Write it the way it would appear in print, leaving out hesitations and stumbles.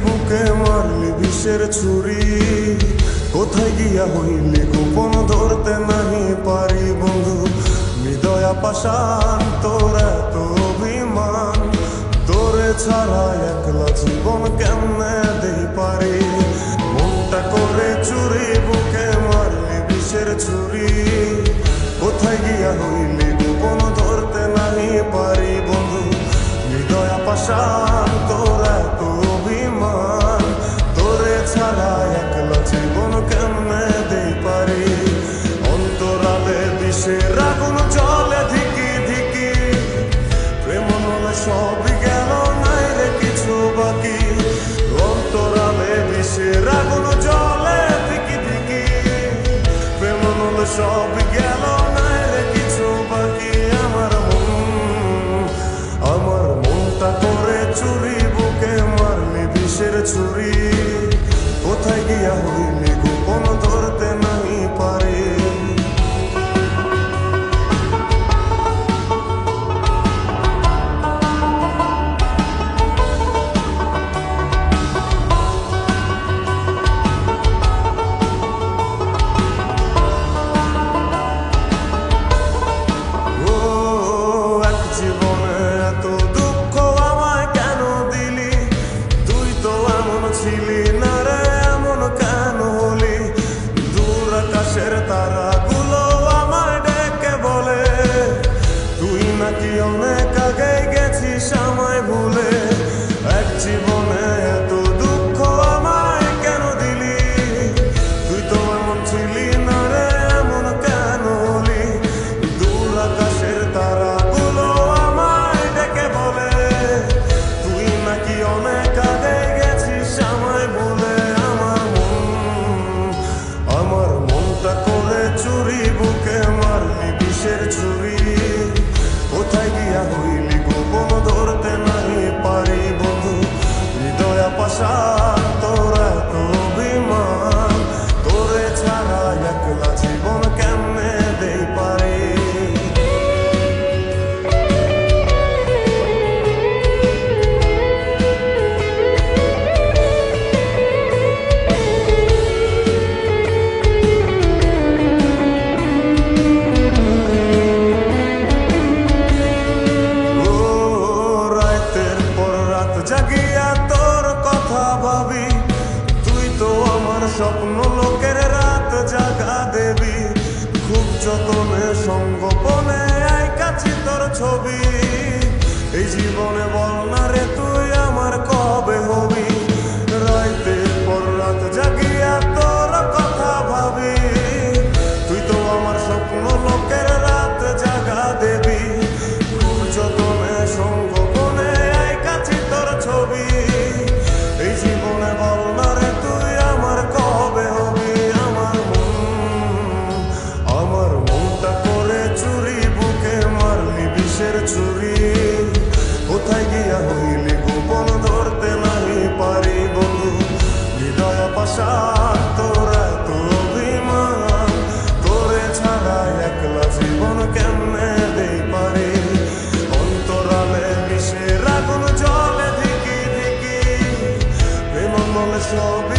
বুকে মারলি বিষের ছুরি, কোথায় গিয়া হইলি গোপন ধরতে নাহি পারি বন্ধু। হৃদয়া পাষাণ তোর এত অভিমান, তোরে ছাড়া একলা জীবন কেমনে দেই পারি। মনটা করে চুরি বুকে মারলি বিষের ছুরি, কোথায় গিয়া হইলি গোপন ধরতে নাহি পারি বন্ধু। হৃদয়া পাষাণ তোর এত অভিমান, তোরে ছাড়া একলা জীবন কেমনে দেই পারি। অন্তরালে বিষের আগুন জ্বলে ধিকি ধিকি, প্রেম নলে সবই গেল নাই রে কিছু বাকি। অন্তরালে বিষের আগুন জ্বলে ধিকি ধিকি, প্রেম নলে সবই গেল নাই রে কিছু বাকি। আমার মনটা করে চুরি বুকে মারলি বিষের ছুরি, কোথায় গিয়া হইলি গোপন ধরতে নাহি পারি। ছিলি না রে এমন কেন হলি, দূর আকাশের তারাগুলো আমায় ডেকে বলে, তুই নাকি অনেক আগে গেছিস আমায় ভুলে। এক জীবনে এত দুঃখ আমায় কেন দিলি, তুই তো এমন ছিলি না রে এমন কেন হলি। দূর আকাশের তারাগুলো আমায় ডেকে বলে, তুই নাকি অনেক আগে আমায় বলে। আমার মনটা করে চুরি বুকে মারলি বিষের ছুরি, কোথায় গিয়া হইলি গোপন ধরতে নাহি পারি বন্ধু। হৃদয়া পাষাণ তোর এত অভিমান, তোরে ছাড়া একলা জীবন কেমনে দেই পারি। জাগিয়া তোর কথা ভাবি, তুই তো আমার স্বপ্ন লোকের রাত জাগা দেবী। খুব যতনে সঙ্গোপনে আইকাছি তোর ছবি, এই জীবনে বল না রে তুই আমার কবে হবি। রাতের পর রাত জাগিয়া তোর কথা ভাবি, তুই তো আমার স্বপ্ন লোকের রাত জাগা দেবী। খুব যতনে সঙ্গোপনে আইকাছি তোর ছবি, এই জীবনে বল না রে তুই আমার কবে হবি। আমার মনটা করে চুরি বুকে মারলি বিষের ছুরি, কোথায় গিয়া হইলি গোপন ধরতে নাহি পারি বন্ধু। হৃদয়া পাষাণ তোর এত অভিমান, তোরে ছাড়া একলা জীবন কেমনে দেই পারি। অন্তরালে বিষের আগুন জ্বলে ধিকি ধিকি, প্রেম নলে সবই